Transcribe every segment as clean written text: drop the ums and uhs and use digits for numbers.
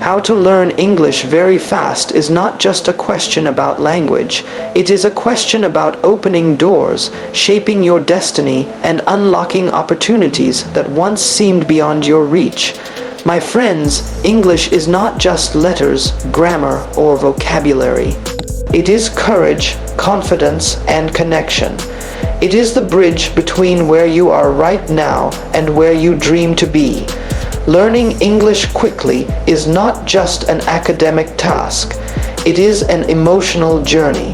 How to learn English very fast is not just a question about language. It is a question about opening doors, shaping your destiny, and unlocking opportunities that once seemed beyond your reach. My friends, English is not just letters, grammar, or vocabulary. It is courage, confidence, and connection. It is the bridge between where you are right now and where you dream to be. Learning English quickly is not just an academic task. It is an emotional journey.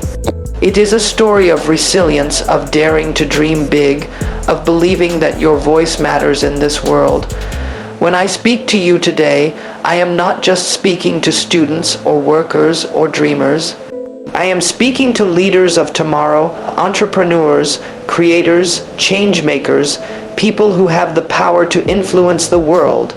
It is a story of resilience, of daring to dream big, of believing that your voice matters in this world. When I speak to you today, I am not just speaking to students or workers or dreamers. I am speaking to leaders of tomorrow, entrepreneurs, creators, change makers, people who have the power to influence the world.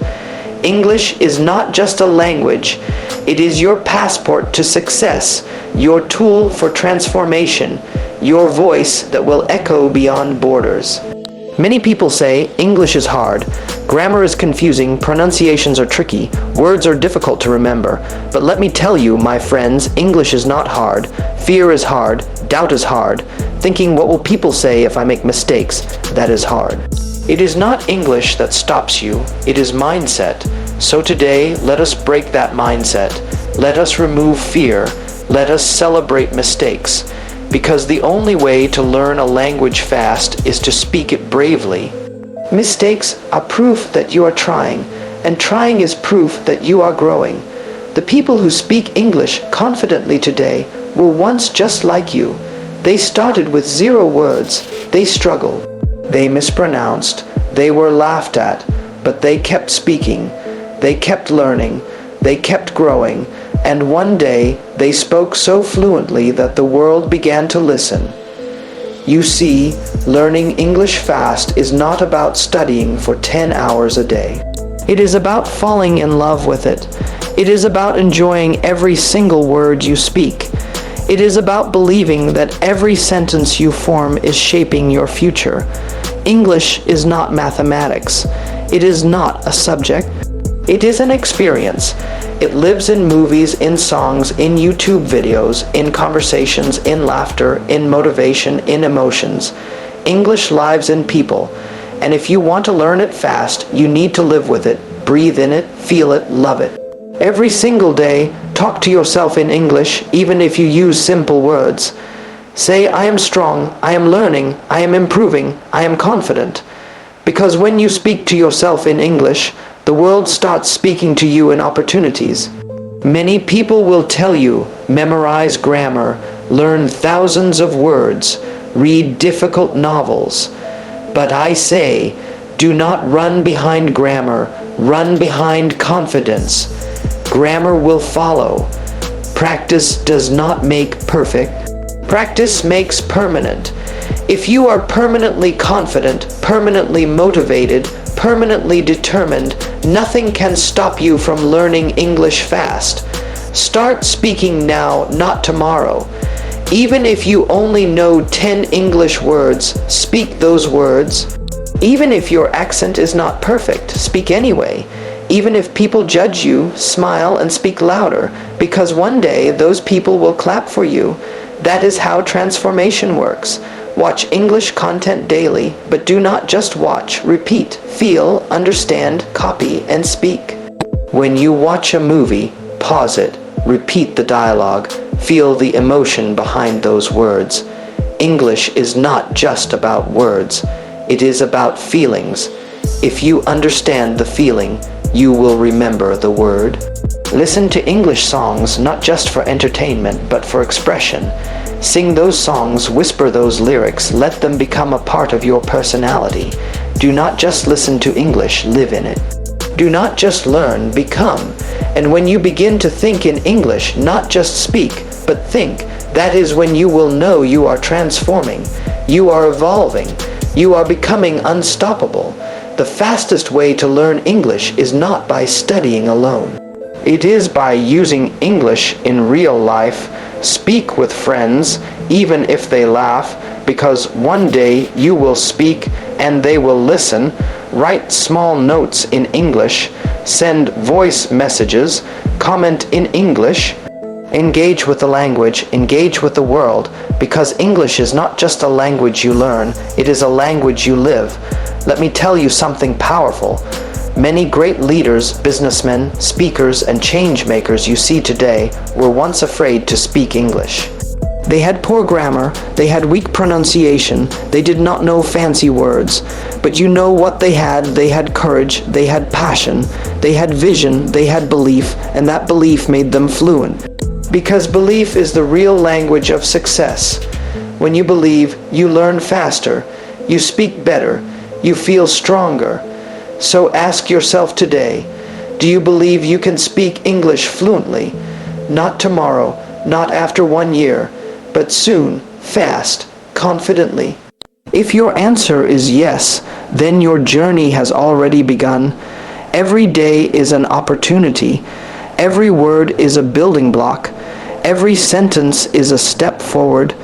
English is not just a language. It is your passport to success, your tool for transformation, your voice that will echo beyond borders. Many people say English is hard. Grammar is confusing, pronunciations are tricky, words are difficult to remember. But let me tell you, my friends, English is not hard. Fear is hard, doubt is hard. Thinking what will people say if I make mistakes, that is hard. It is not English that stops you, it is mindset. So today, let us break that mindset. Let us remove fear. Let us celebrate mistakes. Because the only way to learn a language fast is to speak it bravely. Mistakes are proof that you are trying, and trying is proof that you are growing. The people who speak English confidently today were once just like you. They started with 0 words. They struggled. They mispronounced. They were laughed at. But they kept speaking. They kept learning. They kept growing. And one day, they spoke so fluently that the world began to listen. You see, learning English fast is not about studying for 10 hours a day. It is about falling in love with it. It is about enjoying every single word you speak. It is about believing that every sentence you form is shaping your future. English is not mathematics. It is not a subject. It is an experience. It lives in movies, in songs, in YouTube videos, in conversations, in laughter, in motivation, in emotions. English lives in people. And if you want to learn it fast, you need to live with it, breathe in it, feel it, love it. Every single day, talk to yourself in English, even if you use simple words. Say, I am strong, I am learning, I am improving, I am confident. Because when you speak to yourself in English, the world starts speaking to you in opportunities. Many people will tell you, memorize grammar, learn thousands of words, read difficult novels. But I say, do not run behind grammar, run behind confidence. Grammar will follow. Practice does not make perfect. Practice makes permanent. If you are permanently confident, permanently motivated, permanently determined, nothing can stop you from learning English fast. Start speaking now, not tomorrow. Even if you only know 10 English words, speak those words. Even if your accent is not perfect, speak anyway. Even if people judge you, smile and speak louder, because one day those people will clap for you. That is how transformation works. Watch English content daily, but do not just watch, repeat, feel, understand, copy, and speak. When you watch a movie, pause it, repeat the dialogue, feel the emotion behind those words. English is not just about words, it is about feelings. If you understand the feeling, you will remember the word. Listen to English songs not just for entertainment, but for expression. Sing those songs, whisper those lyrics, let them become a part of your personality. Do not just listen to English, live in it. Do not just learn, become. And when you begin to think in English, not just speak, but think, that is when you will know you are transforming. You are evolving. You are becoming unstoppable. The fastest way to learn English is not by studying alone. It is by using English in real life. Speak with friends, even if they laugh, because one day you will speak and they will listen. Write small notes in English, send voice messages, comment in English. Engage with the language, engage with the world, because English is not just a language you learn, it is a language you live. Let me tell you something powerful. Many great leaders, businessmen, speakers, and change makers you see today were once afraid to speak English. They had poor grammar, they had weak pronunciation, they did not know fancy words. But you know what they had? They had courage, they had passion, they had vision, they had belief, and that belief made them fluent. Because belief is the real language of success. When you believe, you learn faster, you speak better, you feel stronger. So ask yourself today, do you believe you can speak English fluently? Not tomorrow, not after 1 year, but soon, fast, confidently. If your answer is yes, then your journey has already begun. Every day is an opportunity. Every word is a building block. Every sentence is a step forward.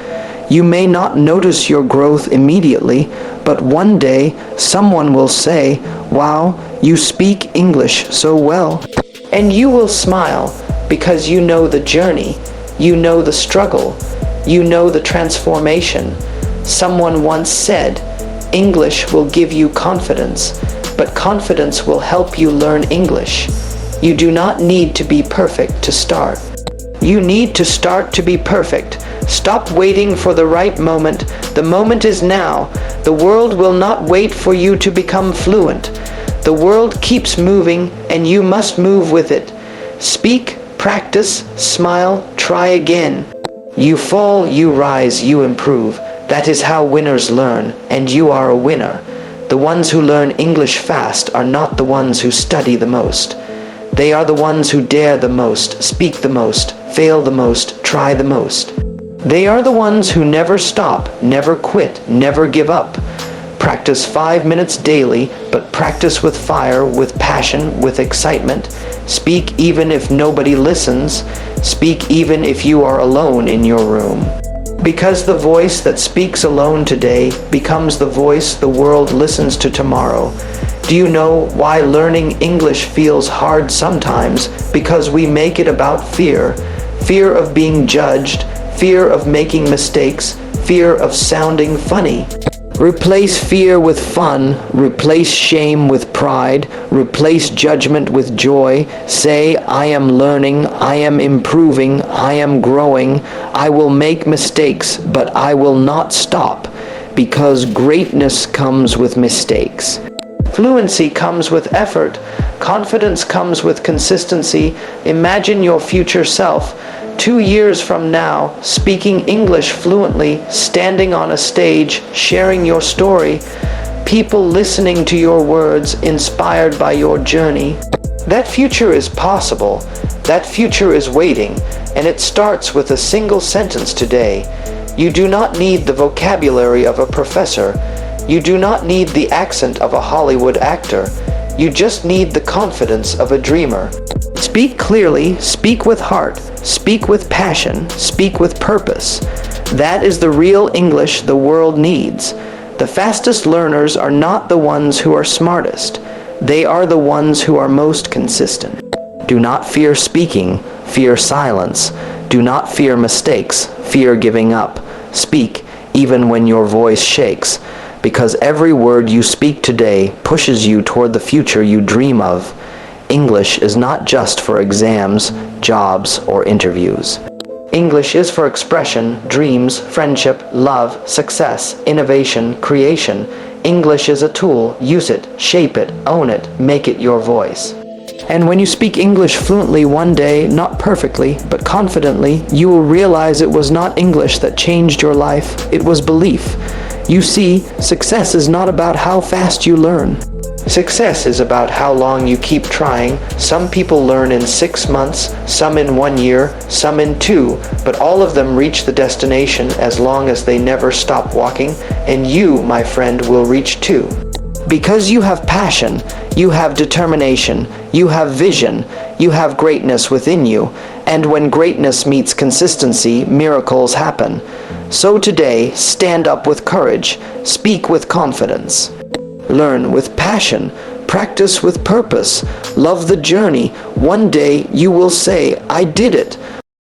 You may not notice your growth immediately, but one day someone will say, "Wow, you speak English so well." And you will smile because you know the journey, you know the struggle, you know the transformation. Someone once said, English will give you confidence, but confidence will help you learn English. You do not need to be perfect to start. You need to start to be perfect. Stop waiting for the right moment. The moment is now. The world will not wait for you to become fluent. The world keeps moving, and you must move with it. Speak, practice, smile, try again. You fall, you rise, you improve. That is how winners learn, and you are a winner. The ones who learn English fast are not the ones who study the most. They are the ones who dare the most, speak the most, fail the most, try the most. They are the ones who never stop, never quit, never give up. Practice 5 minutes daily, but practice with fire, with passion, with excitement. Speak even if nobody listens. Speak even if you are alone in your room. Because the voice that speaks alone today becomes the voice the world listens to tomorrow. Do you know why learning English feels hard sometimes? Because we make it about fear. Fear of being judged, fear of making mistakes, fear of sounding funny. Replace fear with fun, replace shame with pride, replace judgment with joy. Say, I am learning, I am improving, I am growing. I will make mistakes, but I will not stop, because greatness comes with mistakes. Fluency comes with effort. Confidence comes with consistency. Imagine your future self, 2 years from now, speaking English fluently, standing on a stage, sharing your story, people listening to your words, inspired by your journey. That future is possible. That future is waiting, and it starts with a single sentence today. You do not need the vocabulary of a professor. You do not need the accent of a Hollywood actor. You just need the confidence of a dreamer. Speak clearly, speak with heart, speak with passion, speak with purpose. That is the real English the world needs. The fastest learners are not the ones who are smartest. They are the ones who are most consistent. Do not fear speaking, fear silence. Do not fear mistakes, fear giving up. Speak even when your voice shakes, because every word you speak today pushes you toward the future you dream of. English is not just for exams, jobs, or interviews. English is for expression, dreams, friendship, love, success, innovation, creation. English is a tool. Use it, shape it, own it, make it your voice. And when you speak English fluently one day, not perfectly, but confidently, you will realize it was not English that changed your life, it was belief. You see, success is not about how fast you learn. Success is about how long you keep trying. Some people learn in 6 months, some in 1 year, some in 2, but all of them reach the destination as long as they never stop walking, and you, my friend, will reach too. Because you have passion, you have determination, you have vision, you have greatness within you, and when greatness meets consistency, miracles happen. So today, stand up with courage, speak with confidence. Learn with passion, Practice with purpose. Love the journey. One day you will say, I did it.